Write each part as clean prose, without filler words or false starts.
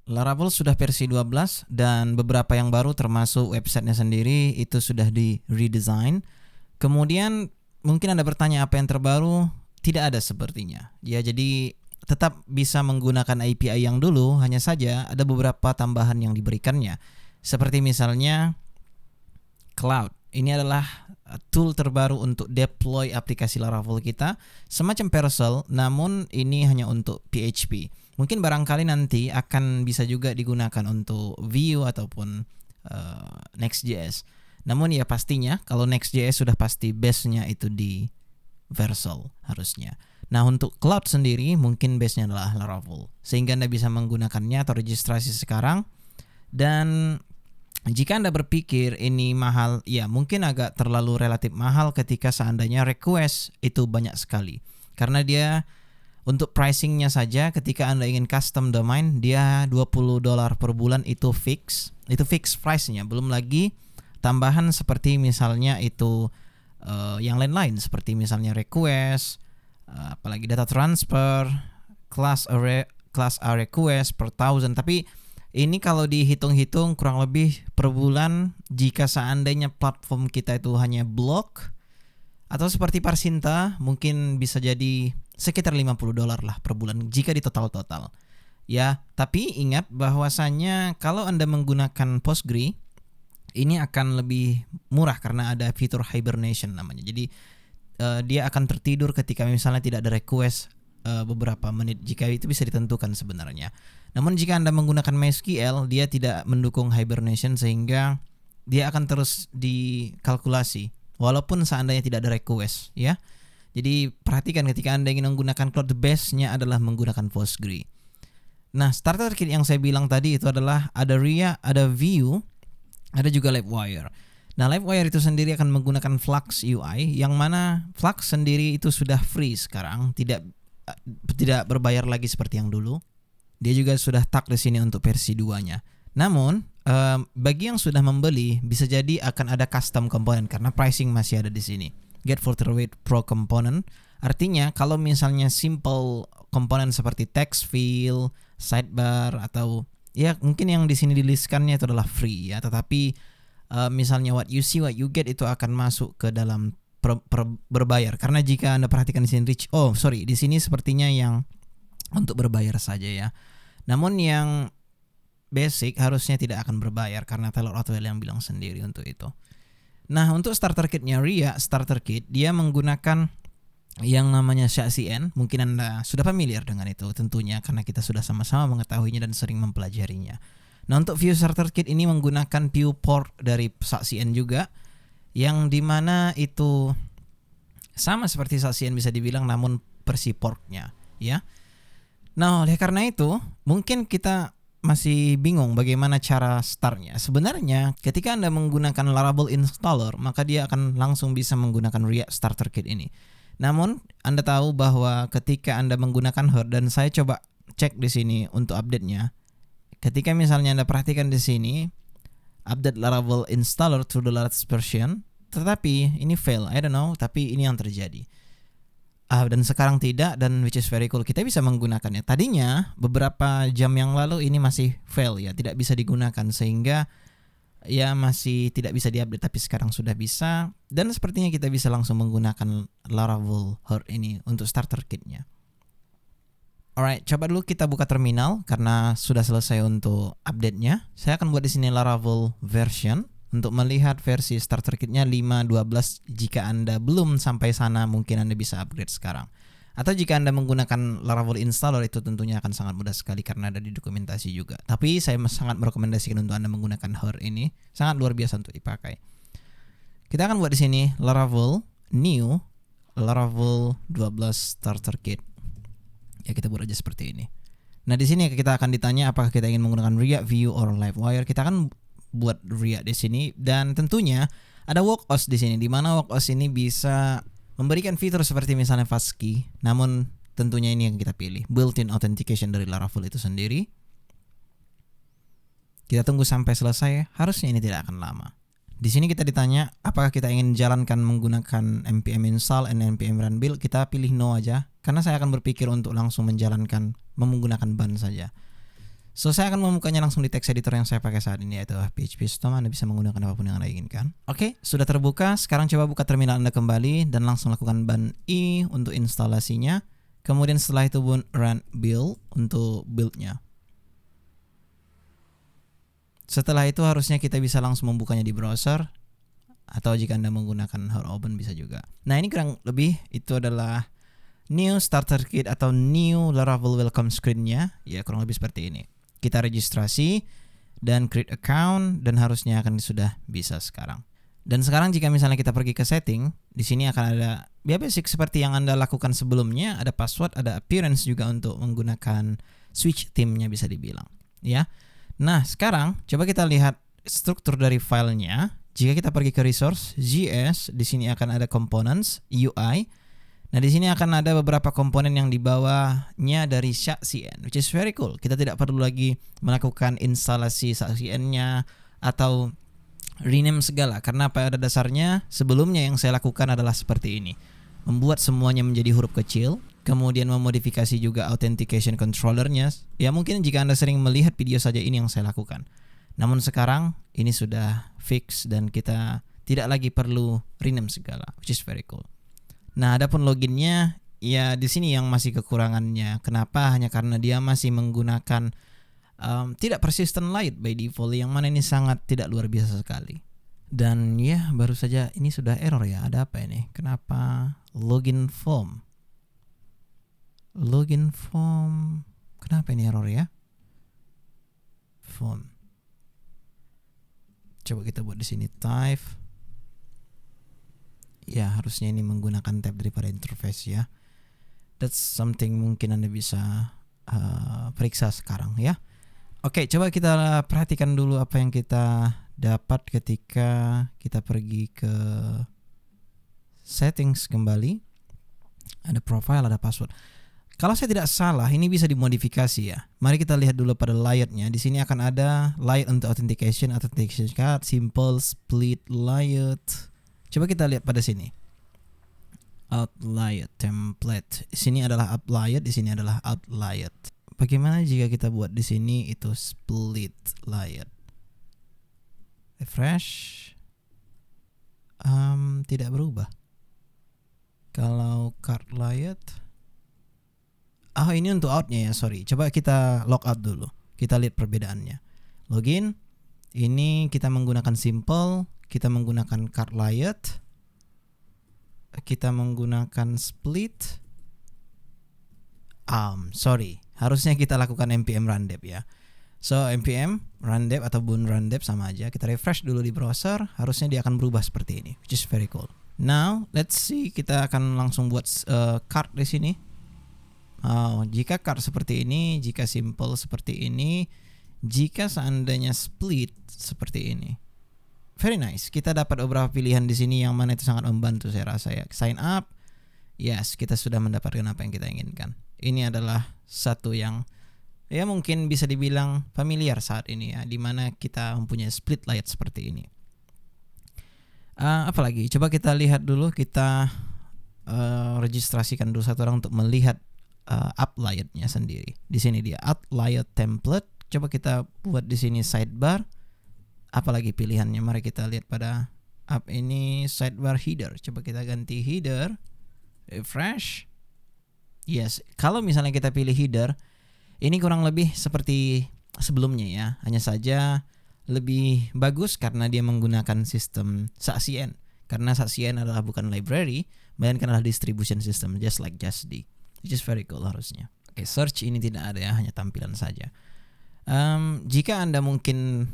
Laravel sudah versi 12 dan beberapa yang baru termasuk websitenya sendiri itu sudah di redesign. Kemudian mungkin Anda bertanya apa yang terbaru? Tidak ada sepertinya. Ya, jadi tetap bisa menggunakan API yang dulu, hanya saja ada beberapa tambahan yang diberikannya. Seperti misalnya Cloud. Ini adalah tool terbaru untuk deploy aplikasi Laravel kita, semacam Parcel, namun ini hanya untuk PHP. Mungkin barangkali nanti akan bisa juga digunakan untuk Vue ataupun Next.js. Namun ya pastinya kalau Next.js sudah pasti base-nya itu di Vercel harusnya. Nah, untuk Cloud sendiri mungkin base-nya adalah Laravel, sehingga Anda bisa menggunakannya atau registrasi sekarang. Dan jika Anda berpikir ini mahal, ya mungkin agak terlalu relatif mahal ketika seandainya request itu banyak sekali. Karena dia untuk pricingnya saja ketika Anda ingin custom domain, dia $20 per bulan itu fix. Itu fix price-nya, belum lagi tambahan seperti misalnya itu yang lain-lain seperti misalnya request, apalagi data transfer, class array request per thousand. Tapi ini kalau dihitung-hitung kurang lebih per bulan jika seandainya platform kita itu hanya blog atau seperti Parsinta mungkin bisa jadi sekitar $50 lah per bulan jika di total. Ya, tapi ingat bahwasannya kalau Anda menggunakan Postgre ini akan lebih murah karena ada fitur hibernation namanya. Jadi dia akan tertidur ketika misalnya tidak ada request beberapa menit, jika itu bisa ditentukan sebenarnya. Namun jika Anda menggunakan MySQL, dia tidak mendukung hibernation sehingga dia akan terus dikalkulasi walaupun seandainya tidak ada request, ya. Jadi perhatikan ketika Anda ingin menggunakan cloud, base-nya adalah menggunakan Postgre. Nah, starter kit yang saya bilang tadi itu adalah ada RIA, ada Vue, ada juga Livewire. Nah, Livewire itu sendiri akan menggunakan Flux UI, yang mana Flux sendiri itu sudah free sekarang, tidak berbayar lagi seperti yang dulu. Dia juga sudah tag di sini untuk versi 2-nya. Namun bagi yang sudah membeli bisa jadi akan ada custom component karena pricing masih ada di sini. Get for Terweight Pro component artinya kalau misalnya simple komponen seperti text field, sidebar atau ya mungkin yang di sini dilistkannya itu adalah free ya, tetapi misalnya what you see what you get itu akan masuk ke dalam berbayar. Karena jika Anda perhatikan di sini di sini sepertinya yang untuk berbayar saja ya. Namun yang basic harusnya tidak akan berbayar karena Taylor Otwell yang bilang sendiri untuk itu. Nah, untuk starter kitnya RIA starter kit dia menggunakan yang namanya SHA-CN. Mungkin Anda sudah familiar dengan itu tentunya karena kita sudah sama-sama mengetahuinya dan sering mempelajarinya. Nah, untuk Vue starter kit ini menggunakan Vue port dari SHA-CN juga, yang dimana itu sama seperti SHA-CN bisa dibilang namun versi portnya ya. Nah, oleh karena itu mungkin kita masih bingung bagaimana cara startnya. Sebenarnya ketika Anda menggunakan Laravel installer maka dia akan langsung bisa menggunakan RIA starter kit ini. Namun Anda tahu bahwa ketika Anda menggunakan Herd, dan saya coba cek di sini untuk update-nya. Ketika misalnya Anda perhatikan di sini update Laravel installer to the latest version, tetapi ini fail, I don't know, tapi ini yang terjadi. Dan sekarang tidak, dan which is very cool, kita bisa menggunakannya. Tadinya beberapa jam yang lalu ini masih fail ya, tidak bisa digunakan sehingga ya masih tidak bisa diupdate, tapi sekarang sudah bisa dan sepertinya kita bisa langsung menggunakan Laravel Herd ini untuk starter kitnya. Alright, coba dulu kita buka terminal karena sudah selesai untuk update-nya. Saya akan buat di sini Laravel version untuk melihat versi starter kitnya 5.12. Jika Anda belum sampai sana mungkin Anda bisa upgrade sekarang. Atau jika Anda menggunakan Laravel installer itu tentunya akan sangat mudah sekali karena ada di dokumentasi juga. Tapi saya sangat merekomendasikan untuk Anda menggunakan Herd ini, sangat luar biasa untuk dipakai. Kita akan buat di sini Laravel new Laravel 12 starter kit. Ya, kita buat aja seperti ini. Nah, di sini kita akan ditanya apakah kita ingin menggunakan RIA, Vue, or Livewire. Kita akan buat RIA di sini dan tentunya ada workhouse di sini, di mana workhouse ini bisa memberikan fitur seperti misalnya fastkey. Namun tentunya ini yang kita pilih, built-in authentication dari Laravel itu sendiri. Kita tunggu sampai selesai, harusnya ini tidak akan lama. Di sini kita ditanya apakah kita ingin jalankan menggunakan npm install and npm run build. Kita pilih no aja karena saya akan berpikir untuk langsung menjalankan menggunakan ban saja. So saya akan membukanya langsung di text editor yang saya pakai saat ini, yaitu PHP Storm. Anda bisa menggunakan apapun yang Anda inginkan. Oke, sudah terbuka. Sekarang coba buka terminal Anda kembali dan langsung lakukan ban I untuk instalasinya. Kemudian setelah itu run build untuk buildnya. Setelah itu harusnya kita bisa langsung membukanya di browser, atau jika Anda menggunakan Open bisa juga. Nah, ini kurang lebih itu adalah new starter kit atau new Laravel welcome screen-nya. Ya, kurang lebih seperti ini. Kita registrasi dan create account dan harusnya akan sudah bisa sekarang. Dan sekarang jika misalnya kita pergi ke setting, di sini akan ada basic seperti yang Anda lakukan sebelumnya, ada password, ada appearance juga untuk menggunakan switch theme-nya bisa dibilang, ya. Nah, sekarang coba kita lihat struktur dari filenya. Jika kita pergi ke resource JS, di sini akan ada components UI. Nah, di sini akan ada beberapa komponen yang di bawahnya dari SACN, which is very cool. Kita tidak perlu lagi melakukan instalasi SACN-nya atau rename segala, karena pada dasarnya sebelumnya yang saya lakukan adalah seperti ini. Membuat semuanya menjadi huruf kecil, kemudian memodifikasi juga authentication controller-nya. Ya, mungkin jika Anda sering melihat video saja ini yang saya lakukan. Namun sekarang ini sudah fix dan kita tidak lagi perlu rename segala, which is very cool. Nah, adapun loginnya, ya di sini yang masih kekurangannya. Kenapa? Hanya karena dia masih menggunakan tidak persistent light by default, yang mana ini sangat tidak luar biasa sekali. Dan ya, baru saja ini sudah error ya. Ada apa ini? Kenapa login form? Login form. Kenapa ini error ya? Form. Coba kita buat di sini type. Ya, harusnya ini menggunakan tab daripada interface ya. That's something mungkin Anda bisa periksa sekarang ya. Oke, coba kita perhatikan dulu apa yang kita dapat ketika kita pergi ke settings kembali. Ada profile, ada password. Kalau saya tidak salah, ini bisa dimodifikasi ya. Mari kita lihat dulu pada layout-nya. Di sini akan ada layout untuk authentication card, simple, split layout. Coba kita lihat pada sini. Out layout template. Di sini adalah up layout, di sini adalah out layout. Bagaimana jika kita buat di sini itu split layout? Refresh. Tidak berubah. Kalau card layout. Ini untuk outnya ya, sorry. Coba kita log out dulu. Kita lihat perbedaannya. Login. Ini kita menggunakan simple. Kita menggunakan card layout. Kita menggunakan split. Sorry. Harusnya kita lakukan npm run dev ya. So npm run dev ataupun run dev sama aja. Kita refresh dulu di browser. Harusnya dia akan berubah seperti ini, which is very cool. Now let's see, kita akan langsung buat card di sini. Jika card seperti ini, jika simple seperti ini, jika seandainya split seperti ini. Very nice. Kita dapat beberapa pilihan di sini yang mana itu sangat membantu saya rasa ya. Sign up. Yes, kita sudah mendapatkan apa yang kita inginkan. Ini adalah satu yang ya mungkin bisa dibilang familiar saat ini ya, di mana kita mempunyai split layout seperti ini. Apalagi? Coba kita lihat dulu, kita registrasikan dulu satu orang untuk melihat up layout-nya sendiri. Di sini dia up layout template. Coba kita buat di sini sidebar. Apalagi pilihannya? Mari kita lihat pada up ini sidebar header. Coba kita ganti header. Refresh. Yes, kalau misalnya kita pilih header, ini kurang lebih seperti sebelumnya ya. Hanya saja lebih bagus karena dia menggunakan sistem SACN. Karena SACN adalah bukan library, melainkan adalah distribution system, just like JustD. Which is very cool harusnya. Oke, search ini tidak ada ya, hanya tampilan saja. Jika Anda mungkin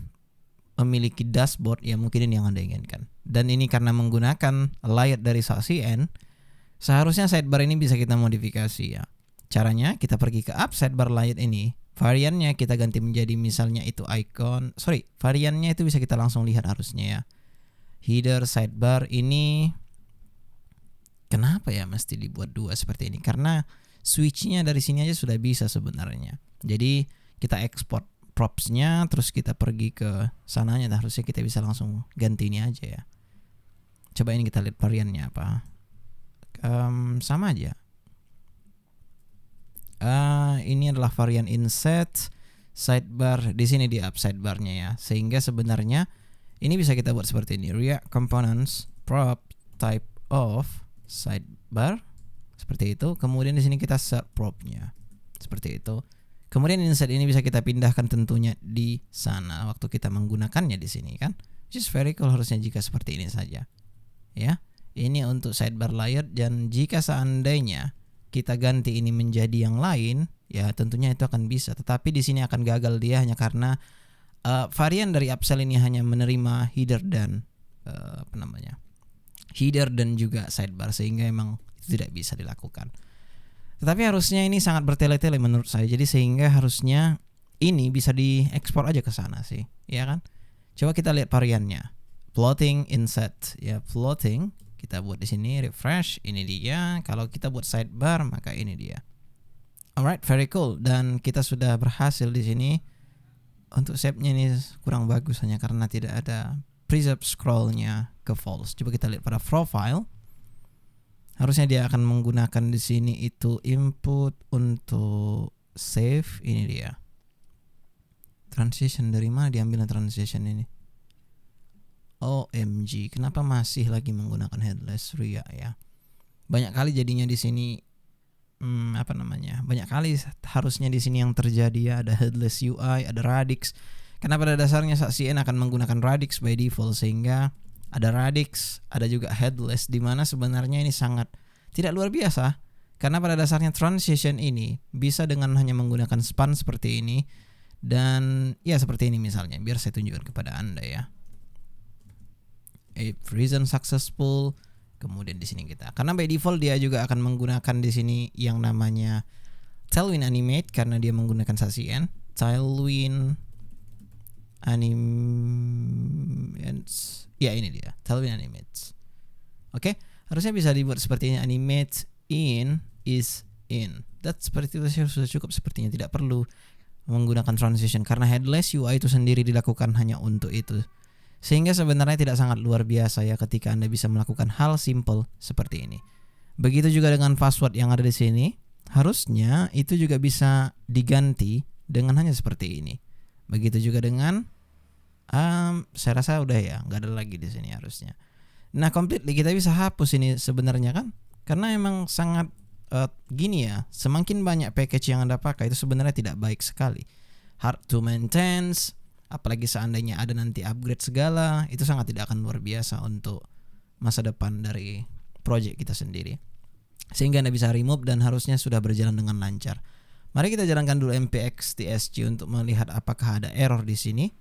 memiliki dashboard, ya mungkin ini yang Anda inginkan. Dan ini karena menggunakan layout dari SACN, seharusnya sidebar ini bisa kita modifikasi ya. Caranya kita pergi ke app sidebar layout ini, variannya kita ganti menjadi misalnya itu icon. Variannya itu bisa kita langsung lihat harusnya ya. Header sidebar ini kenapa ya mesti dibuat dua seperti ini? Karena switchnya dari sini aja sudah bisa sebenarnya. Jadi kita ekspor propsnya, terus kita pergi ke sananya, dan harusnya kita bisa langsung ganti ini aja ya. Coba ini kita lihat variannya apa. Sama aja. Ini adalah varian inset sidebar di sini di up sidebarnya ya. Sehingga sebenarnya ini bisa kita buat seperti ini. React components prop type of sidebar seperti itu. Kemudian di sini kita set propnya seperti itu. Kemudian insert ini bisa kita pindahkan tentunya di sana waktu kita menggunakannya di sini kan. Which is very cool harusnya jika seperti ini saja. Ya. Ini untuk sidebar layer, dan jika seandainya kita ganti ini menjadi yang lain, ya tentunya itu akan bisa. Tetapi di sini akan gagal dia hanya karena varian dari upsell ini hanya menerima header dan header dan juga sidebar, sehingga emang itu tidak bisa dilakukan. Tetapi harusnya ini sangat bertele-tele menurut saya. Jadi sehingga harusnya ini bisa diekspor aja ke sana sih, ya kan? Coba kita lihat variannya. Plotting insert, ya plotting. Kita buat di sini refresh, ini dia. Kalau kita buat sidebar maka ini dia. Alright, very cool. Dan kita sudah berhasil di sini. Untuk shape-nya ini kurang bagus hanya karena tidak ada preserve scroll-nya ke false. Coba kita lihat pada profile. Harusnya dia akan menggunakan di sini itu input untuk save, ini dia. Transition dari mana diambil transition ini? OMG, kenapa masih lagi menggunakan headless React ya? Banyak kali jadinya di sini banyak kali harusnya di sini yang terjadi ya, ada headless UI, ada Radix. Karena pada dasarnya CN akan menggunakan Radix by default, sehingga ada Radix, ada juga headless, di mana sebenarnya ini sangat tidak luar biasa. Karena pada dasarnya transition ini bisa dengan hanya menggunakan span seperti ini, dan ya seperti ini misalnya, biar saya tunjukkan kepada Anda ya. If reason successful, kemudian di sini kita, karena by default dia juga akan menggunakan di sini yang namanya Tailwind Animate karena dia menggunakan CN. Tailwind Animates, ya ini dia Tailwind Animates. Oke, harusnya bisa dibuat seperti ini. Animate in is in. That seperti itu sudah cukup sepertinya, tidak perlu menggunakan transition karena headless UI itu sendiri dilakukan hanya untuk itu. Sehingga sebenarnya tidak sangat luar biasa ya ketika Anda bisa melakukan hal simple seperti ini. Begitu juga dengan password yang ada di sini, harusnya itu juga bisa diganti dengan hanya seperti ini. Begitu juga dengan saya rasa udah ya, nggak ada lagi di sini harusnya. Nah, completely kita bisa hapus ini sebenarnya kan, karena emang sangat gini ya, semakin banyak package yang Anda pakai itu sebenarnya tidak baik sekali. Hard to maintain, apalagi seandainya ada nanti upgrade segala, itu sangat tidak akan luar biasa untuk masa depan dari project kita sendiri. Sehingga Anda bisa remove dan harusnya sudah berjalan dengan lancar. Mari kita jalankan dulu npx tsg untuk melihat apakah ada error di sini.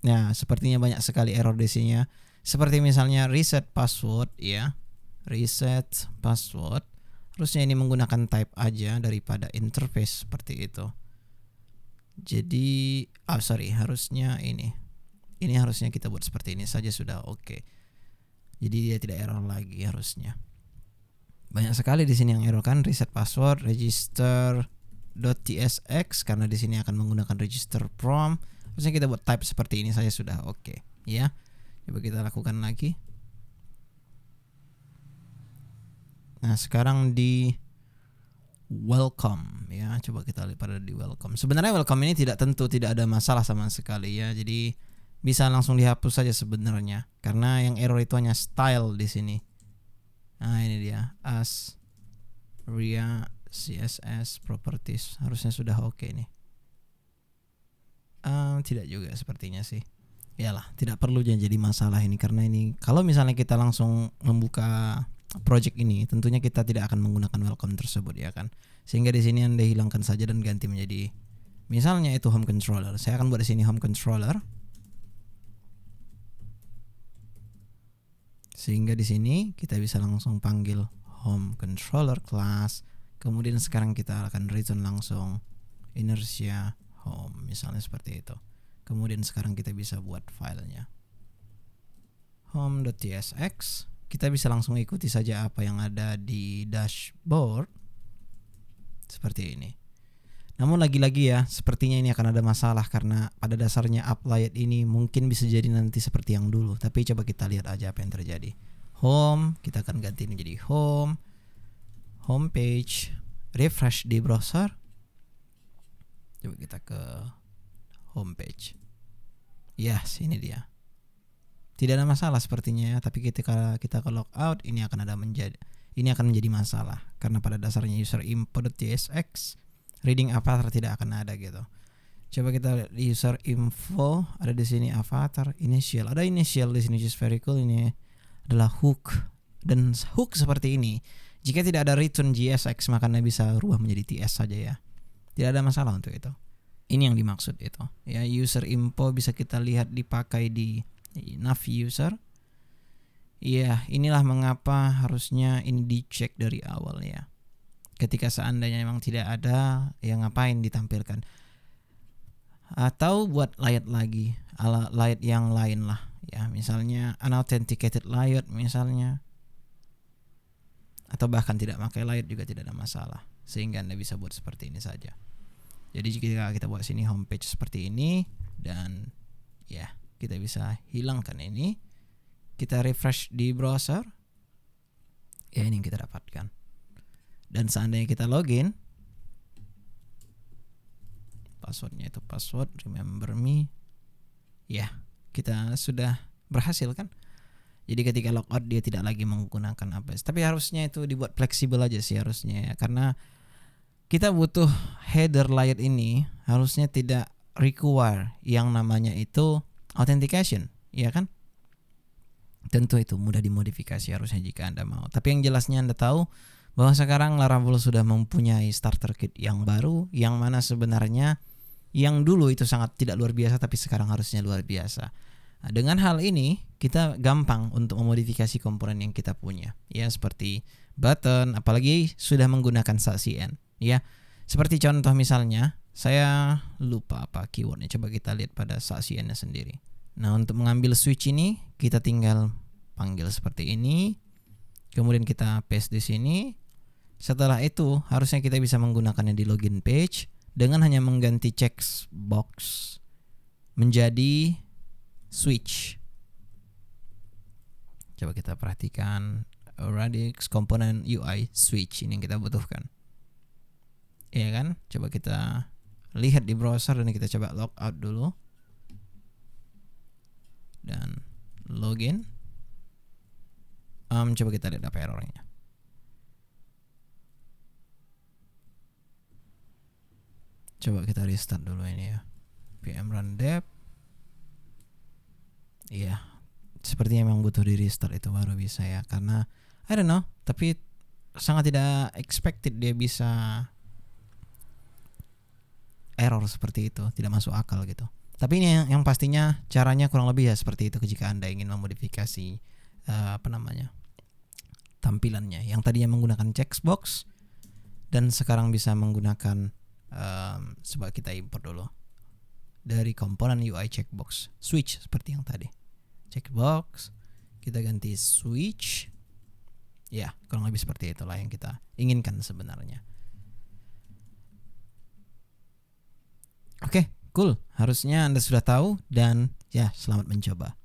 Nah, sepertinya banyak sekali error di sini ya. Seperti misalnya reset password ya. Reset password. Harusnya ini menggunakan type aja daripada interface seperti itu. Jadi, harusnya ini harusnya kita buat seperti ini saja sudah oke. Jadi dia tidak error lagi harusnya. Banyak sekali di sini yang error kan, reset password, register.tsx karena di sini akan menggunakan register prompt. Harusnya kita buat type seperti ini saja sudah oke, ya. Coba kita lakukan lagi. Nah, sekarang di welcome ya, coba kita lihat pada di welcome. Sebenarnya welcome ini tidak ada masalah sama sekali ya. Jadi bisa langsung dihapus saja sebenarnya karena yang error itu hanya style di sini. Nah, ini dia as ria css properties, harusnya sudah oke nih. Tidak juga sepertinya sih. Yalah, tidak perlu jadi masalah ini karena ini kalau misalnya kita langsung membuka project ini, tentunya kita tidak akan menggunakan welcome tersebut ya kan. Sehingga di sini Anda hilangkan saja dan ganti menjadi misalnya itu home controller. Saya akan buat di sini home controller. Sehingga di sini kita bisa langsung panggil home controller class. Kemudian sekarang kita akan return langsung inertia home misalnya seperti itu. Kemudian sekarang kita bisa buat filenya home.tsx. Kita bisa langsung ikuti saja apa yang ada di dashboard seperti ini. Namun lagi-lagi ya, sepertinya ini akan ada masalah karena pada dasarnya applet ini mungkin bisa jadi nanti seperti yang dulu. Tapi coba kita lihat aja apa yang terjadi. Home, kita akan ganti menjadi home, homepage, refresh di browser. Coba kita ke homepage. Yes, ini dia. Tidak ada masalah sepertinya ya, tapi ketika kita ke logout ini akan menjadi masalah karena pada dasarnya user info.tsx reading avatar tidak akan ada gitu. Coba kita lihat di user info, ada di sini avatar, initial. Ada initial di sini, which is very cool. Ini adalah hook. Dan hook seperti ini, jika tidak ada return JSX maka Anda bisa rubah menjadi TS saja ya. Tidak ada masalah untuk itu. Ini yang dimaksud itu. Ya, user info bisa kita lihat dipakai di nav user. Ya, inilah mengapa harusnya ini dicek dari awal ya. Ketika seandainya memang tidak ada, ya ngapain ditampilkan? Atau buat layout lagi, layout yang lain lah. Ya, misalnya unauthenticated layout misalnya. Atau bahkan tidak pakai layout juga tidak ada masalah, sehingga Anda bisa buat seperti ini saja. Jadi jika kita buat sini homepage seperti ini, dan ya kita bisa hilangkan ini, kita refresh di browser, ya ini yang kita dapatkan. Dan seandainya kita login, passwordnya itu password remember me, ya kita sudah berhasil kan. Jadi ketika logout dia tidak lagi menggunakan APS. Tapi harusnya itu dibuat fleksibel aja sih harusnya ya. Karena kita butuh header layout ini harusnya tidak require yang namanya itu authentication, ya kan? Tentu itu mudah dimodifikasi harusnya jika Anda mau. Tapi yang jelasnya Anda tahu bahwa sekarang Laravel sudah mempunyai starter kit yang baru, yang mana sebenarnya yang dulu itu sangat tidak luar biasa tapi sekarang harusnya luar biasa. Nah, dengan hal ini kita gampang untuk memodifikasi komponen yang kita punya, ya seperti button, apalagi sudah menggunakan SACN, ya. Seperti contoh misalnya, saya lupa apa keywordnya, coba kita lihat pada SACN-nya sendiri. Nah, untuk mengambil switch ini kita tinggal panggil seperti ini, kemudian kita paste di sini. Setelah itu harusnya kita bisa menggunakannya di login page dengan hanya mengganti checkbox menjadi switch. Coba kita perhatikan Radix komponen UI switch ini yang kita butuhkan. Iya kan? Coba kita lihat di browser dan kita coba logout dulu. Dan login. Coba kita lihat apa errornya. Coba kita restart dulu ini ya. pm run dev. Iya, sepertinya memang butuh di restart itu baru bisa ya, karena I don't know, tapi sangat tidak expected dia bisa error seperti itu, tidak masuk akal gitu. Tapi ini yang pastinya caranya kurang lebih ya seperti itu jika Anda ingin memodifikasi tampilannya. Yang tadinya menggunakan checkbox dan sekarang bisa menggunakan coba kita import dulu dari komponen UI checkbox switch seperti yang tadi. Checkbox kita ganti switch. Ya, kurang lebih seperti itulah yang kita inginkan sebenarnya. Oke, cool. Harusnya Anda sudah tahu dan ya, selamat mencoba.